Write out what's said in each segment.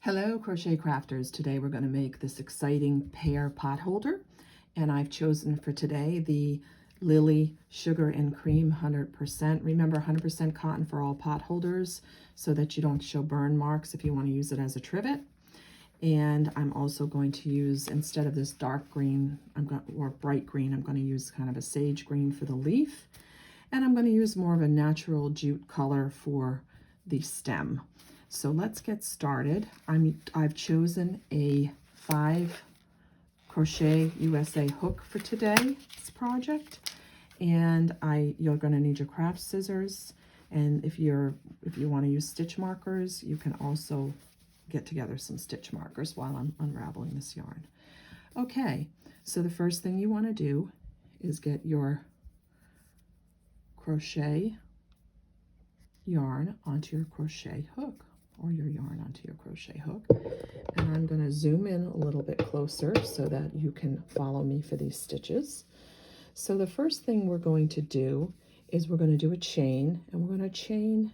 Hello crochet crafters. Today we're going to make this exciting pear pot holder, and I've chosen for today the Lily Sugar and Cream 100%. Remember, 100% cotton for all pot holders so that you don't show burn marks if you want to use it as a trivet. And I'm also going to use, instead of this dark green or bright green, I'm going to use kind of a sage green for the leaf, and I'm going to use more of a natural jute color for the stem. So let's get started. I've chosen a 5 crochet USA hook for today's project, and you're going to need your craft scissors, and if you want to use stitch markers, you can also get together some stitch markers while I'm unraveling this yarn. Okay, so the first thing you want to do is get your crochet yarn onto your crochet hook, or your yarn onto your crochet hook. And I'm going to zoom in a little bit closer so that you can follow me for these stitches. So the first thing we're going to do is we're going to do a chain, and we're going to chain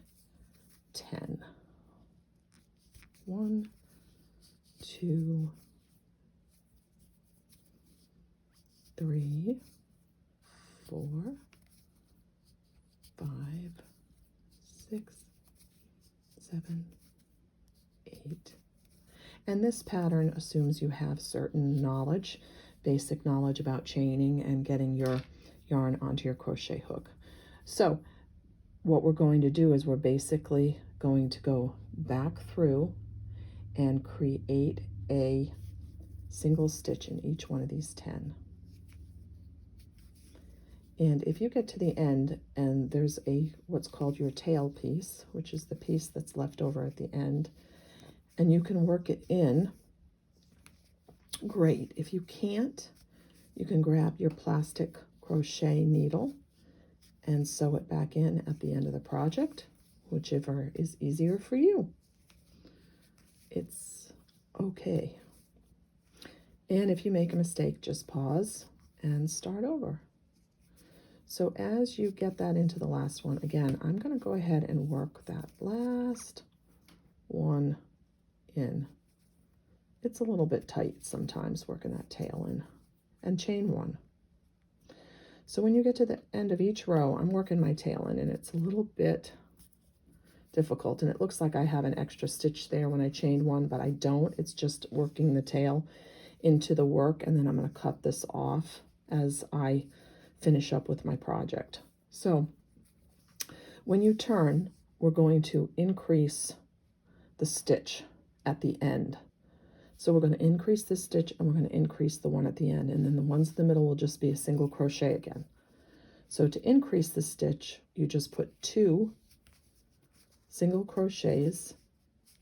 10. 1, 2, 3, 4, 5, 6, 7, 8. And this pattern assumes you have certain knowledge, basic knowledge about chaining and getting your yarn onto your crochet hook. So what we're going to do is we're basically going to go back through and create a single stitch in each one of these 10. And if you get to the end and there's what's called your tail piece, which is the piece that's left over at the end, and you can work it in, great. If you can't, you can grab your plastic crochet needle and sew it back in at the end of the project, whichever is easier for you. It's okay. And if you make a mistake, just pause and start over. So as you get that into the last one, again, I'm going to go ahead and work that last one in. It's a little bit tight sometimes working that tail in, and chain 1. So when you get to the end of each row, I'm working my tail in, and it's a little bit difficult, and it looks like I have an extra stitch there when I chained 1, but I don't. It's just working the tail into the work, and then I'm going to cut this off as I finish up with my project. So when you turn, we're going to increase the stitch at the end. So we're going to increase this stitch, and we're going to increase the one at the end, and then the ones in the middle will just be a single crochet again. So to increase the stitch, you just put 2 single crochets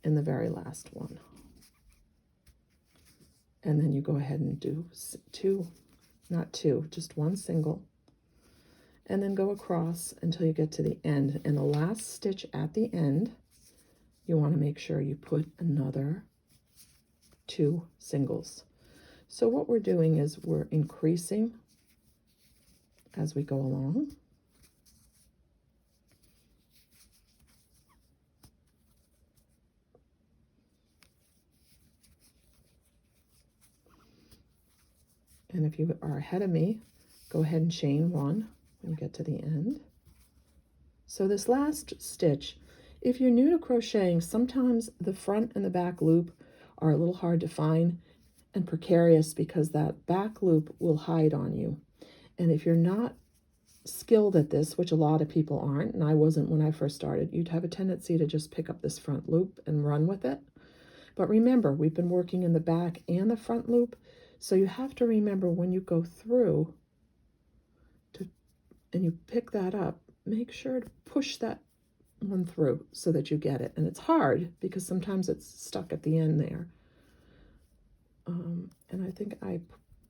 in the very last one, and then you go ahead and do just 1 single, and then go across until you get to the end. And the last stitch at the end, you want to make sure you put another 2 singles. So what we're doing is we're increasing as we go along. And if you are ahead of me, go ahead and chain 1 when you get to the end. So this last stitch, if you're new to crocheting, sometimes the front and the back loop are a little hard to find and precarious because that back loop will hide on you. And if you're not skilled at this, which a lot of people aren't, and I wasn't when I first started, you'd have a tendency to just pick up this front loop and run with it. But remember, we've been working in the back and the front loop, so you have to remember when you go through and you pick that up, make sure to push that one through so that you get it. And it's hard because sometimes it's stuck at the end there. And I think I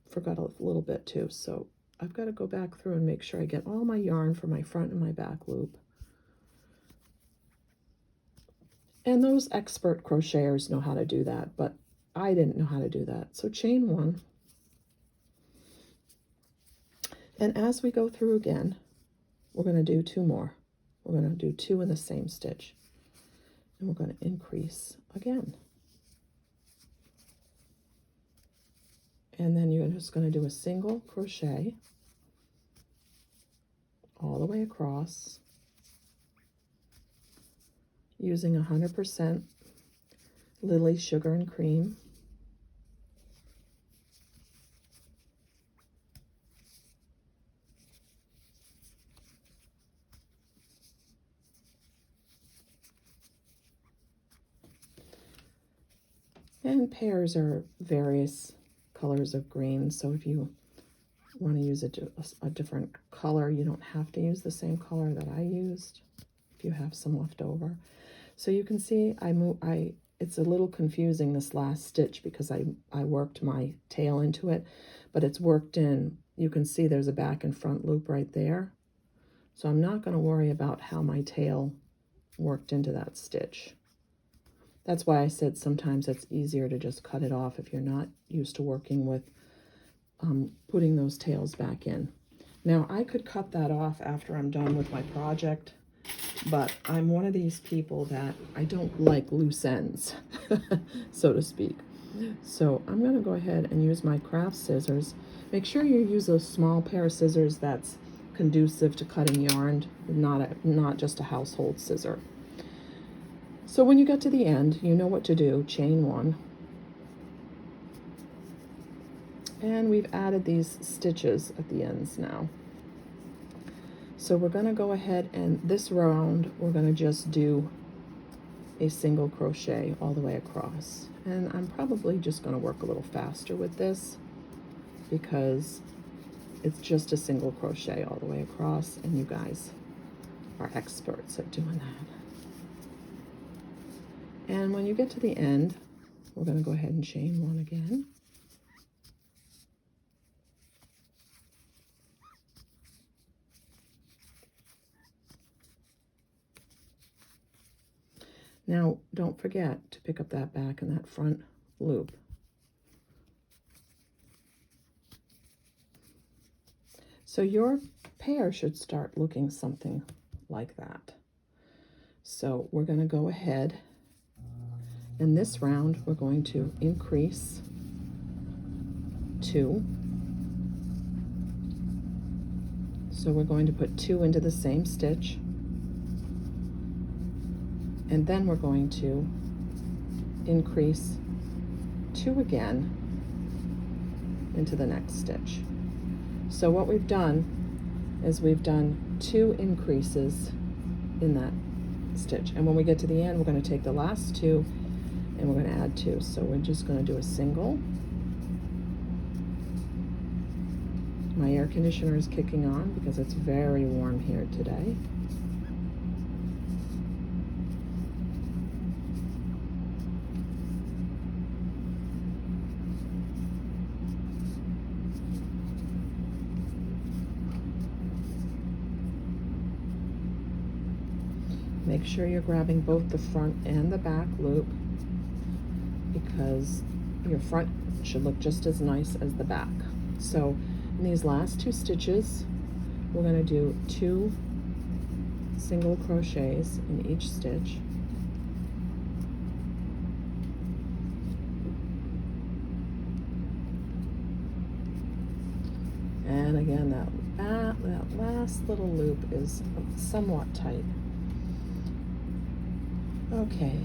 forgot a little bit too, so I've got to go back through and make sure I get all my yarn for my front and my back loop. And those expert crocheters know how to do that, but I didn't know how to do that. So chain 1. And as we go through again, we're going to do 2 more. We're going to do 2 in the same stitch. And we're going to increase again. And then you're just going to do a single crochet all the way across using 100% Lily Sugar and Cream. And pears are various colors of green, so if you want to use a different color, you don't have to use the same color that I used if you have some left over. So you can see it's a little confusing, this last stitch, because I worked my tail into it, but it's worked in. You can see there's a back and front loop right there. So I'm not going to worry about how my tail worked into that stitch. That's why I said sometimes it's easier to just cut it off if you're not used to working with putting those tails back in. Now, I could cut that off after I'm done with my project, but I'm one of these people that I don't like loose ends, so to speak. So I'm going to go ahead and use my craft scissors. Make sure you use those small pair of scissors that's conducive to cutting yarn, not just a household scissor. So when you get to the end, you know what to do. Chain one. And we've added these stitches at the ends now. So we're going to go ahead, and this round we're going to just do a single crochet all the way across. And I'm probably just going to work a little faster with this because it's just a single crochet all the way across, and you guys are experts at doing that. And when you get to the end, we're going to go ahead and chain one again. Now, don't forget to pick up that back and that front loop. So your pear should start looking something like that. So we're going to go ahead. In this round, we're going to increase 2. So we're going to put 2 into the same stitch. And then we're going to increase 2 again into the next stitch. So what we've done is we've done 2 increases in that stitch. And when we get to the end, we're going to take the last 2 and we're going to add 2. So we're just going to do a single. My air conditioner is kicking on because it's very warm here today. Make sure you're grabbing both the front and the back loop, because your front should look just as nice as the back. So in these last 2 stitches, we're going to do 2 single crochets in each stitch. And again, that last little loop is somewhat tight. Okay,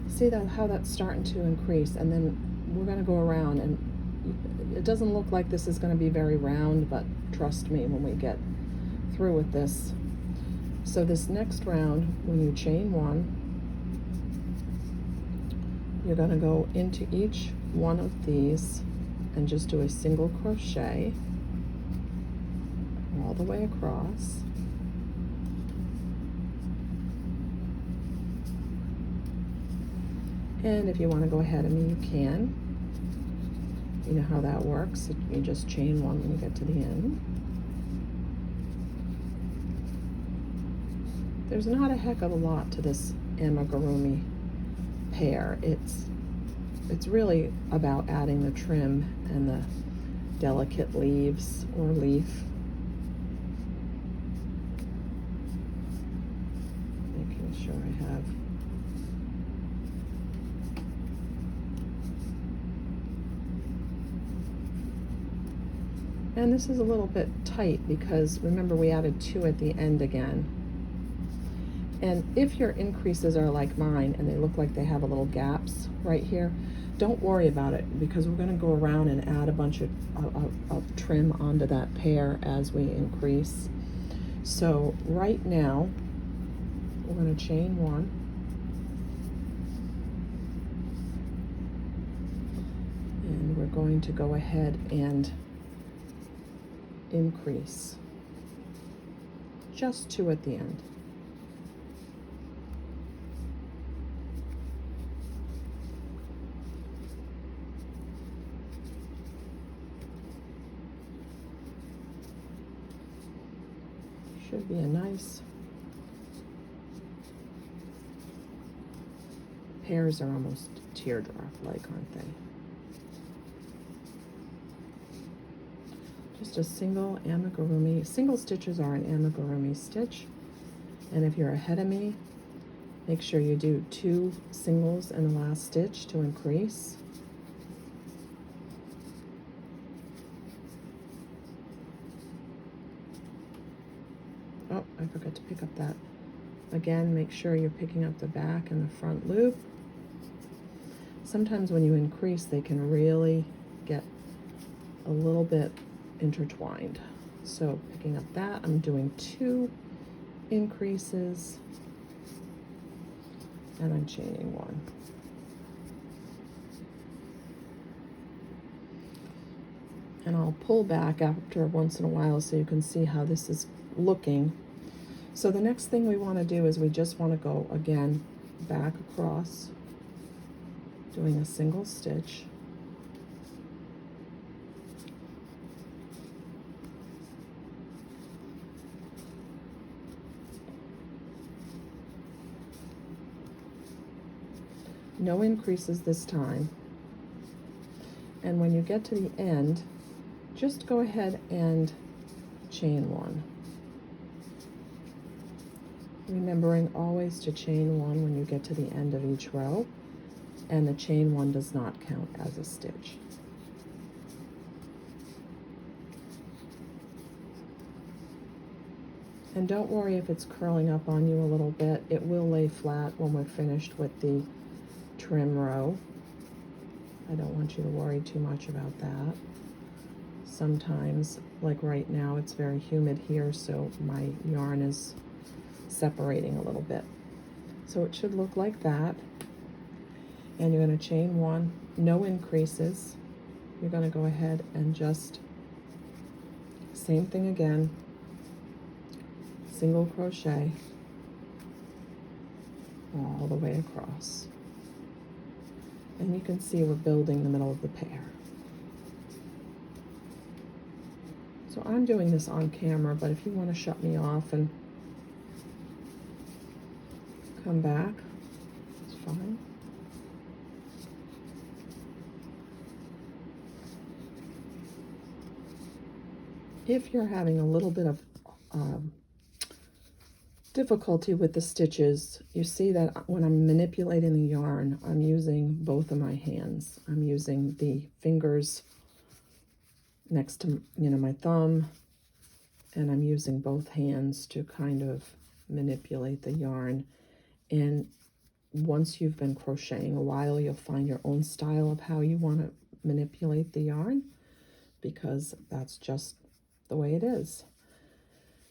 see how that's starting to increase, and then we're going to go around, and it doesn't look like this is going to be very round, but trust me when we get through with this. So this next round, when you chain 1, you're going to go into each one of these and just do a single crochet all the way across. And if you want to go ahead of me, you can. You know how that works. You just chain 1 when you get to the end. There's not a heck of a lot to this amigurumi pear. It's really about adding the trim and the delicate leaves or leaf. Making sure I have And this is a little bit tight because remember we added 2 at the end again. And if your increases are like mine and they look like they have a little gaps right here, don't worry about it because we're going to go around and add a bunch of trim onto that pear as we increase. So right now we're going to chain 1, and we're going to go ahead and increase just 2 at the end. Should be a nice, pears are almost teardrop-like, aren't they? Just a single amigurumi. Single stitches are an amigurumi stitch. And if you're ahead of me, make sure you do 2 singles in the last stitch to increase. Oh, I forgot to pick up that. Again, make sure you're picking up the back and the front loop. Sometimes when you increase, they can really get a little bit intertwined. So picking up that, I'm doing 2 increases and I'm chaining 1. And I'll pull back after once in a while so you can see how this is looking. So the next thing we want to do is we just want to go again back across, doing a single stitch. No increases this time. And when you get to the end, just go ahead and chain 1. Remembering always to chain 1 when you get to the end of each row, and the chain 1 does not count as a stitch. And don't worry if it's curling up on you a little bit. It will lay flat when we're finished with the trim row. I don't want you to worry too much about that. Sometimes, like right now, it's very humid here, so my yarn is separating a little bit. So it should look like that. And you're going to chain 1, no increases. You're going to go ahead and just, same thing again, single crochet all the way across. And you can see we're building the middle of the pear. So I'm doing this on camera, but if you want to shut me off and come back, it's fine. If you're having a little bit of difficulty with the stitches, you see that when I'm manipulating the yarn, I'm using both of my hands. I'm using the fingers next to, my thumb, and I'm using both hands to kind of manipulate the yarn. And once you've been crocheting a while, you'll find your own style of how you want to manipulate the yarn, because that's just the way it is.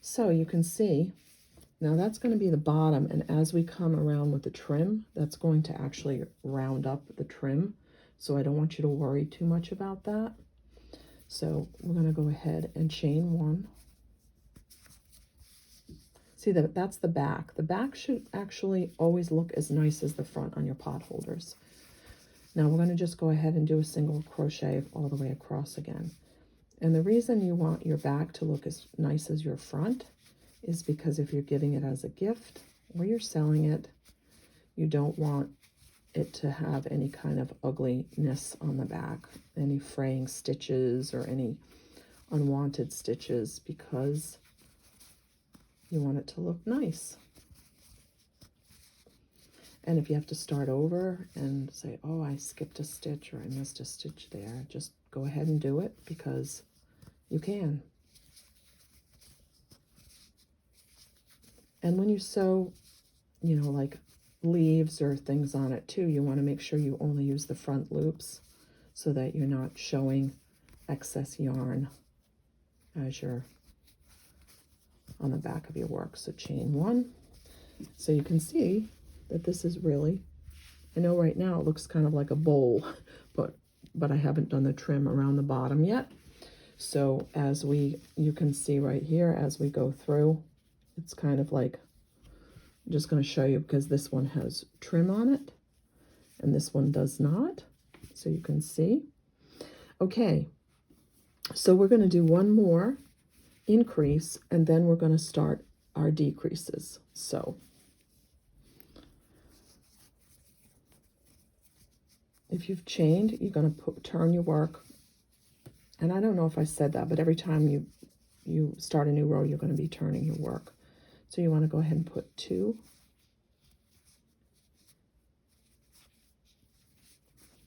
So you can see, now that's going to be the bottom, and as we come around with the trim, that's going to actually round up the trim. So I don't want you to worry too much about that. So we're going to go ahead and chain 1. See that that's the back. The back should actually always look as nice as the front on your pot holders. Now we're going to just go ahead and do a single crochet all the way across again. And the reason you want your back to look as nice as your front is because if you're giving it as a gift or you're selling it, you don't want it to have any kind of ugliness on the back, any fraying stitches or any unwanted stitches, because you want it to look nice. And if you have to start over and say, oh, I skipped a stitch or I missed a stitch there, just go ahead and do it, because you can. And when you sew, you know, like leaves or things on it too, you want to make sure you only use the front loops so that you're not showing excess yarn as you're on the back of your work. So chain one. So you can see that this is really, I know right now it looks kind of like a bowl, but I haven't done the trim around the bottom yet. So as you can see right here, as we go through, it's kind of like, I'm just going to show you because this one has trim on it and this one does not. So you can see. Okay, so we're going to do one more increase and then we're going to start our decreases. So if you've chained, you're going to turn your work. And I don't know if I said that, but every time you start a new row, you're going to be turning your work. So you want to go ahead and put 2.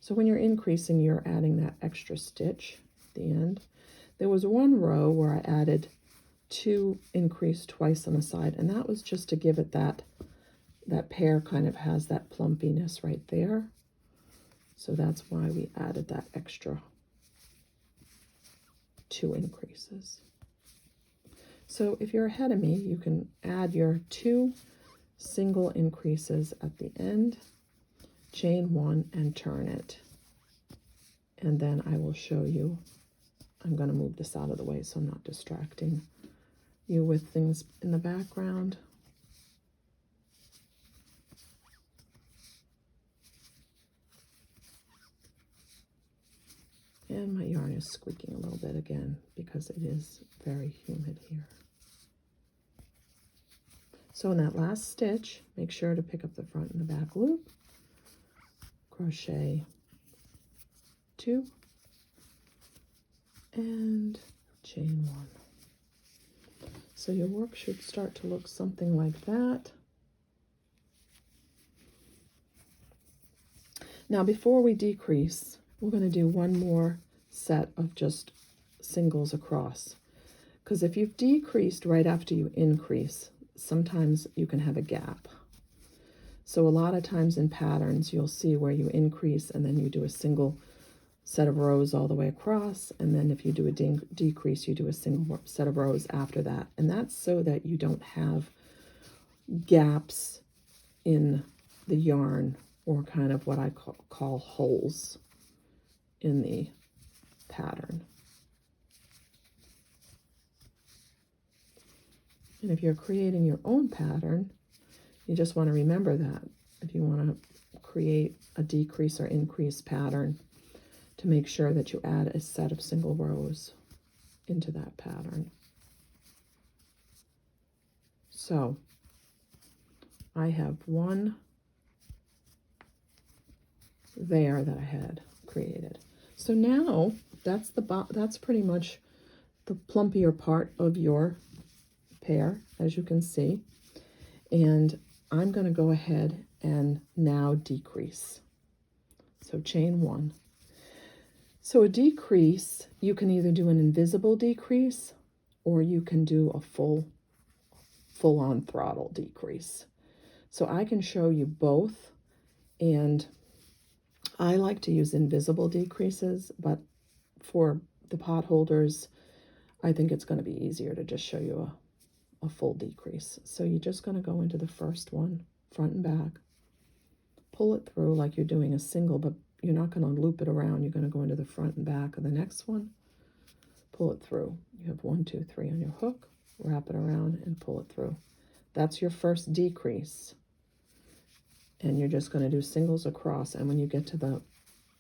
So when you're increasing, you're adding that extra stitch at the end. There was one row where I added 2 increased twice on the side, and that was just to give it that pear kind of has that plumpiness right there. So that's why we added that extra 2 increases. So if you're ahead of me, you can add your 2 single increases at the end, chain 1 and turn it. And then I will show you, I'm going to move this out of the way so I'm not distracting you with things in the background. And my yarn is squeaking a little bit again because it is very humid here. So in that last stitch, make sure to pick up the front and the back loop, crochet 2, and chain 1. So your work should start to look something like that. Now before we decrease, we're going to do one more set of just singles across. Because if you've decreased right after you increase, sometimes you can have a gap. So a lot of times in patterns, you'll see where you increase and then you do a single set of rows all the way across. And then if you do a decrease, you do a single set of rows after that. And that's so that you don't have gaps in the yarn, or kind of what I call holes in the pattern. And if you're creating your own pattern, you just want to remember that. If you want to create a decrease or increase pattern, to make sure that you add a set of single rows into that pattern. So I have one there that I had created. So now that's pretty much the plumpier part of your pear, as you can see. And I'm going to go ahead and now decrease. So chain 1. So a decrease, you can either do an invisible decrease or you can do a full-on throttle decrease. So I can show you both, and I like to use invisible decreases, but for the pot holders, I think it's going to be easier to just show you a full decrease. So you're just going to go into the first one, front and back, pull it through like you're doing a single, but you're not going to loop it around. You're going to go into the front and back of the next one, pull it through. You have 1, 2, 3 on your hook, wrap it around and pull it through. That's your first decrease. And you're just going to do singles across. And when you get to the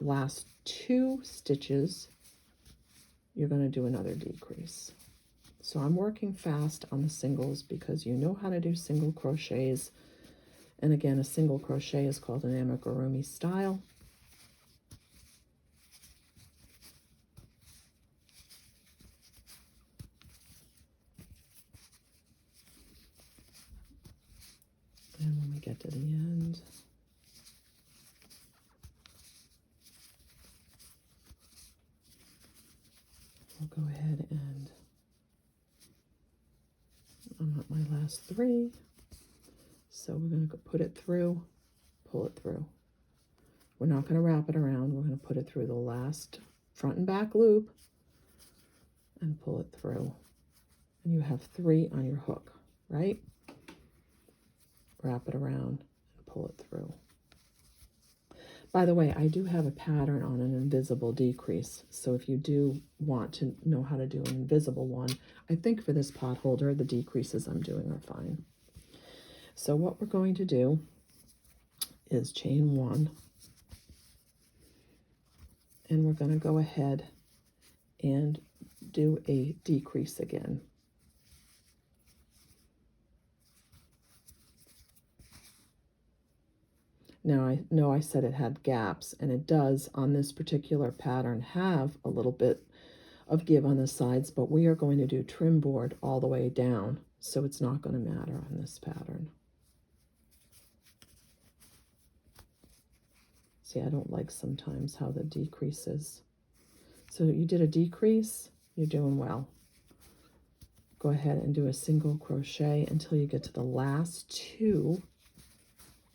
last 2 stitches, you're going to do another decrease. So I'm working fast on the singles because you know how to do single crochets. And again, a single crochet is called an amigurumi style. And when we get to the end, we'll I'll go ahead and I'm at my last 3. So we're going to put it through, pull it through. We're not going to wrap it around. We're going to put it through the last front and back loop and pull it through. And you have 3 on your hook, right? Wrap it around and pull it through. By the way, I do have a pattern on an invisible decrease. So if you do want to know how to do an invisible one, I think for this pot holder, the decreases I'm doing are fine. So what we're going to do is chain 1. And we're going to go ahead and do a decrease again. Now I know I said it had gaps, and it does on this particular pattern have a little bit of give on the sides, but we are going to do trim board all the way down, so it's not going to matter on this pattern. See, I don't like sometimes how the decreases. So you did a decrease, you're doing well. Go ahead and do a single crochet until you get to the last 2.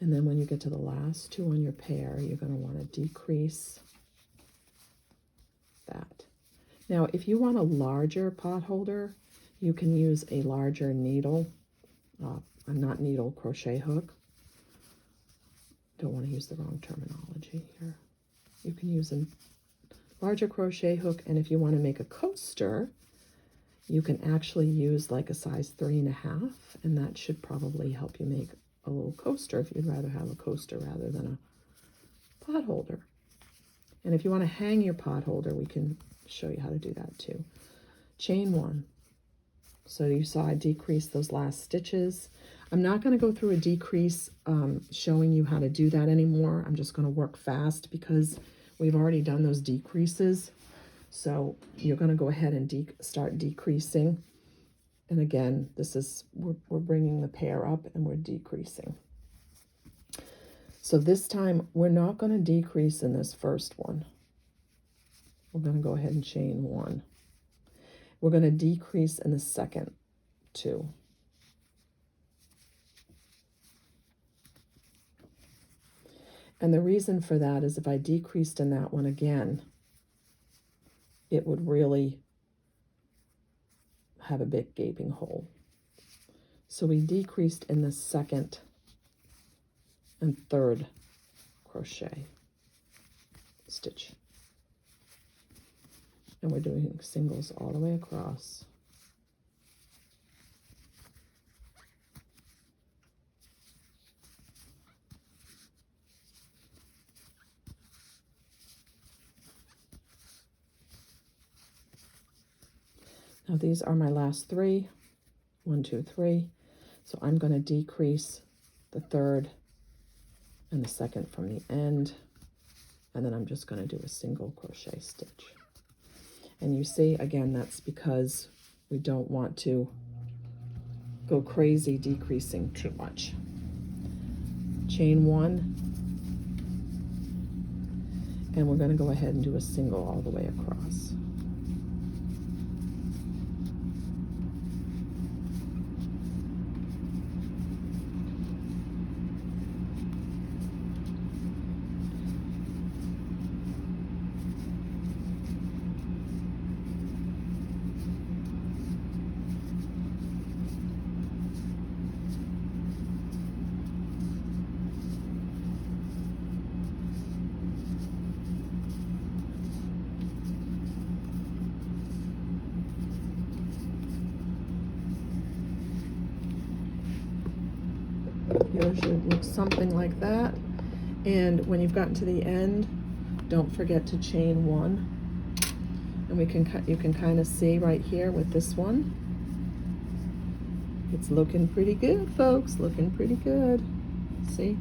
And then when you get to the last 2 on your pair, you're going to want to decrease that. Now, if you want a larger pot holder, you can use a larger needle, not needle, crochet hook. Don't want to use the wrong terminology here. You can use a larger crochet hook, and if you want to make a coaster, you can actually use like a size 3.5, and that should probably help you make a little coaster if you'd rather have a coaster rather than a pot holder. And if you want to hang your pot holder, we can show you how to do that too. Chain 1. So you saw I decreased those last stitches. I'm not going to go through a decrease showing you how to do that anymore. I'm just going to work fast because we've already done those decreases. So you're going to go ahead and start decreasing. And again, this is, we're bringing the pair up and we're decreasing. So this time, we're not going to decrease in this first one. We're going to go ahead and chain 1. We're going to decrease in the second 2. And the reason for that is if I decreased in that one again, it would really have a big gaping hole. So we decreased in the second and third crochet stitch. And we're doing singles all the way across. Now these are my last 3, 1, 2, 3. So I'm going to decrease the third and the second from the end, and then I'm just going to do a single crochet stitch. And you see, again, that's because we don't want to go crazy decreasing too much. Chain 1, and we're going to go ahead and do a single all the way across. Yours should look something like that. And when you've gotten to the end, don't forget to chain 1. And you can kind of see right here with this one. It's looking pretty good, folks. Looking pretty good. See?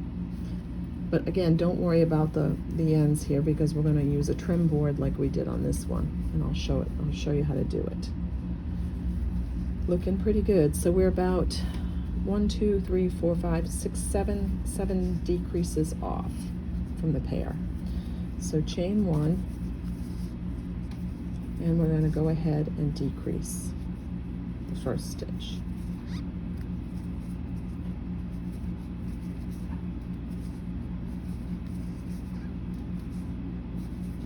But again, don't worry about the ends here because we're going to use a trim board like we did on this one. And I'll show you how to do it. Looking pretty good. So we're about 1, 2, 3, 4, 5, 6, 7 decreases off from the pair. So chain 1, And we're going to go ahead and decrease the first stitch.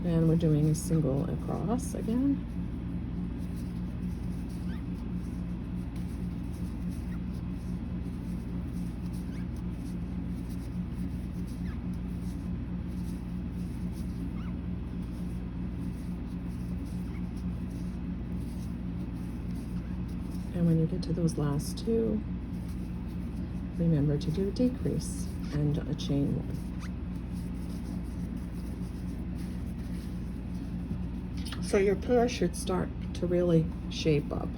And we're doing a single across again. And when you get to those last two, remember to do a decrease and a chain one. So your pear should start to really shape up.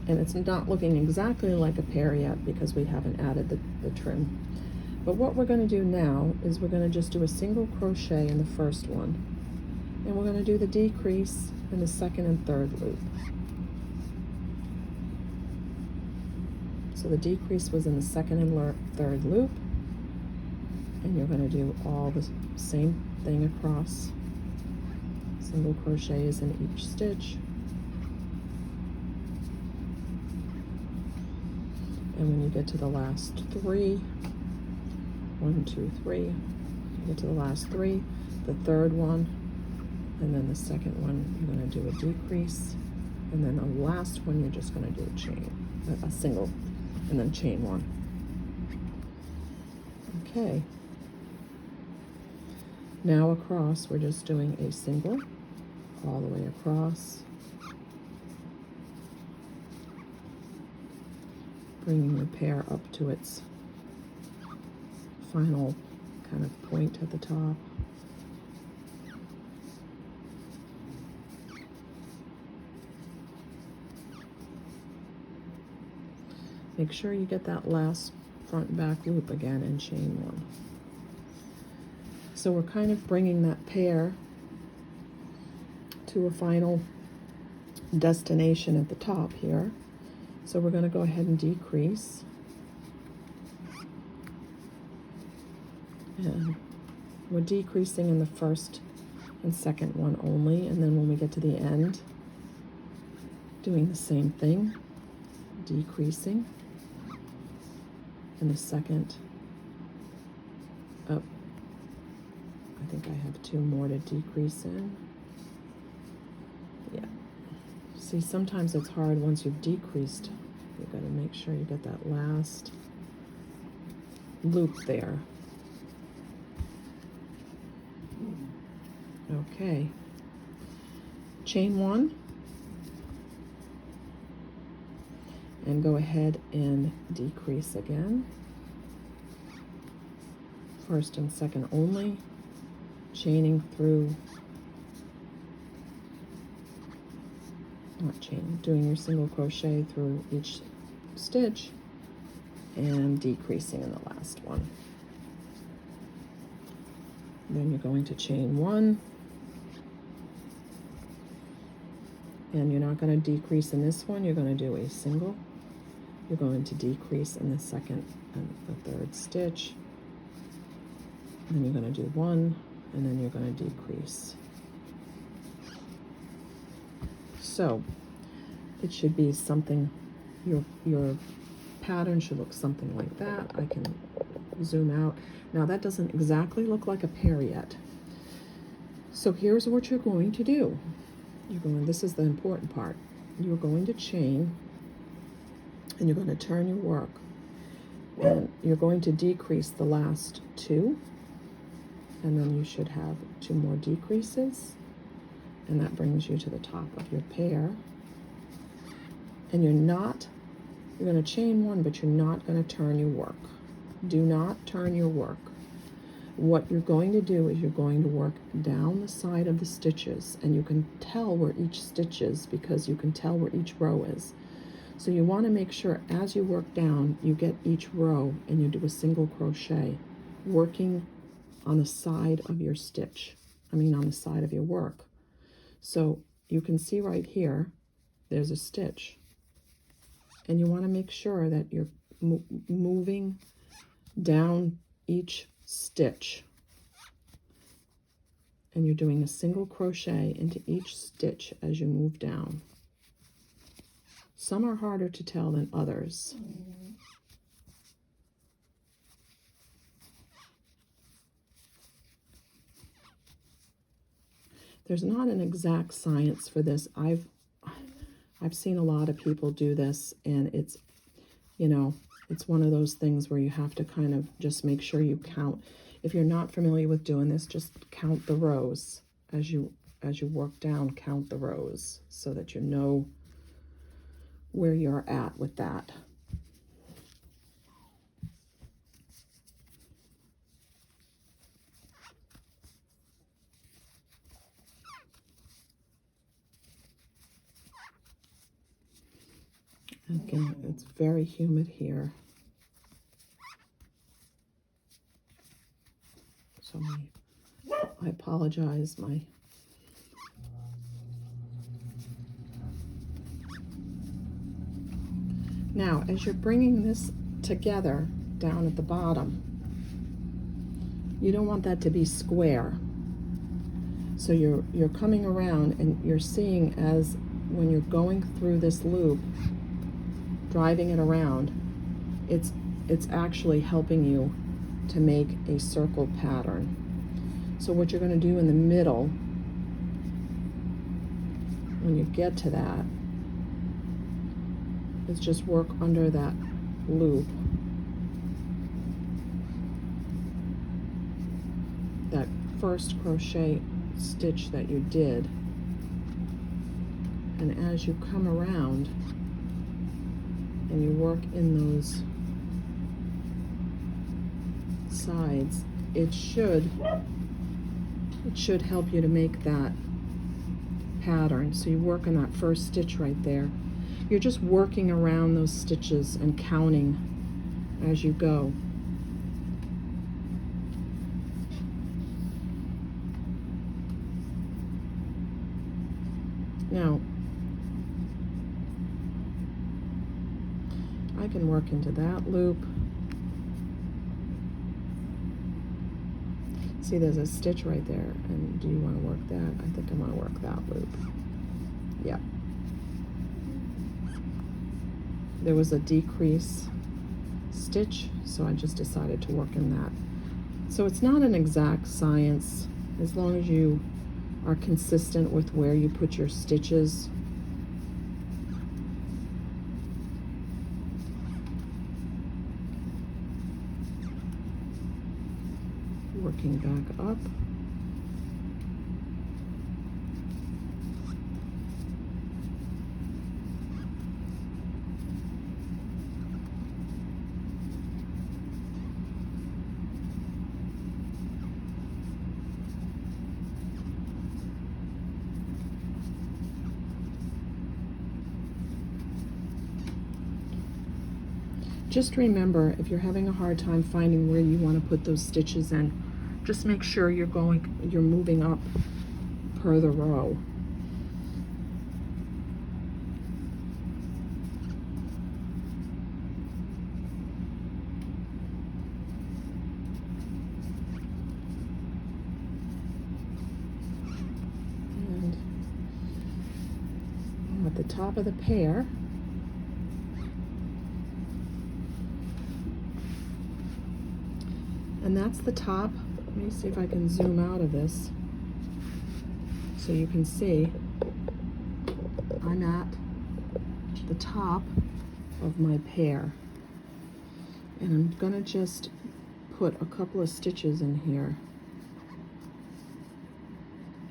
And it's not looking exactly like a pear yet because we haven't added the trim. But what we're going to do now is we're going to just do a single crochet in the first one. And we're going to do the decrease in the second and third loop. So the decrease was in the second and third loop. And you're going to do all the same thing across. Single crochets in each stitch. And when you get to the last three, 1, 2, 3, you get to the last three, the third one, and then the second one, you're going to do a decrease. And then the last one, you're just going to do a chain, a single, and then chain one. Okay. Now across, we're just doing a single all the way across, bringing the pear up to its final kind of point at the top. Make sure you get that last front and back loop again and chain one. So we're kind of bringing that pear to a final destination at the top here. So we're going to go ahead and decrease. And we're decreasing in the first and second one only, and then when we get to the end, doing the same thing, decreasing in the second. Oh, I think I have two more to decrease in. Yeah. See, sometimes it's hard once you've decreased. You've got to make sure you get that last loop there. Okay. Chain one. And go ahead and decrease again. First and second only. Chaining through, not chaining, doing your single crochet through each stitch and decreasing in the last one. Then you're going to chain one, and you're not going to decrease in this one, you're going to do a single. You're going to decrease in the second and the third stitch, and then you're going to do one, and then you're going to decrease. So it should be something, your pattern should look something like that. I can zoom out. Now that doesn't exactly look like a pear yet. So here's what you're going to do. This is the important part. You're going to chain, and you're going to turn your work, and you're going to decrease the last two, and then you should have two more decreases, and that brings you to the top of your pear. And you're going to chain one, but you're not going to turn your work. Do not turn your work. What you're going to do is you're going to work down the side of the stitches, and you can tell where each stitch is because you can tell where each row is. So you want to make sure as you work down, you get each row and you do a single crochet, working on the side of your stitch. On the side of your work. So you can see right here, there's a stitch. And you want to make sure that you're moving down each stitch and you're doing a single crochet into each stitch as you move down. Some are harder to tell than others. There's not an exact science for this. I've seen a lot of people do this, and it's, you know, it's one of those things where you have to kind of just make sure you count. If you're not familiar with doing this, just count the rows as you work down. Count the rows so that you know where you're at with that. Again, it's very humid here. So I apologize. Now, as you're bringing this together down at the bottom, you don't want that to be square. So you're coming around and you're seeing, as when you're going through this loop, driving it around, it's actually helping you to make a circle pattern. So what you're going to do in the middle, when you get to that, is just work under that loop, that first crochet stitch that you did, and as you come around and you work in those sides, it should help you to make that pattern. So you work on that first stitch right there. You're just working around those stitches and counting as you go. Now, I can work into that loop. See, there's a stitch right there, and do you want to work that? I think I want to work that loop. Yeah. There was a decrease stitch, so I just decided to work in that. So it's not an exact science, as long as you are consistent with where you put your stitches. Working back up. Just remember, if you're having a hard time finding where you want to put those stitches in, just make sure you're moving up per the row. And at the top of the pear, and that's the top. Let me see if I can zoom out of this so you can see I'm at the top of my pear. And I'm gonna just put a couple of stitches in here,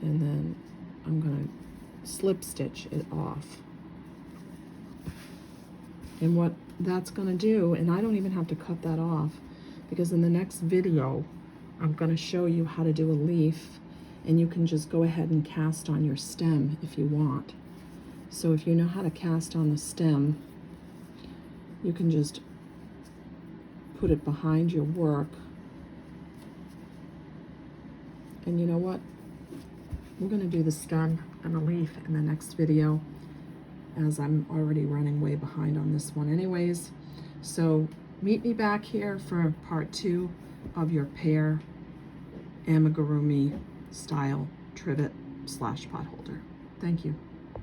and then I'm gonna slip stitch it off. And what that's gonna do, and I don't even have to cut that off, because in the next video I'm going to show you how to do a leaf, and you can just go ahead and cast on your stem if you want. So if you know how to cast on the stem, you can just put it behind your work. And you know what? We're going to do the stem and the leaf in the next video, as I'm already running way behind on this one anyways. So meet me back here for part 2 of your pear amigurumi style trivet / potholder. Thank you.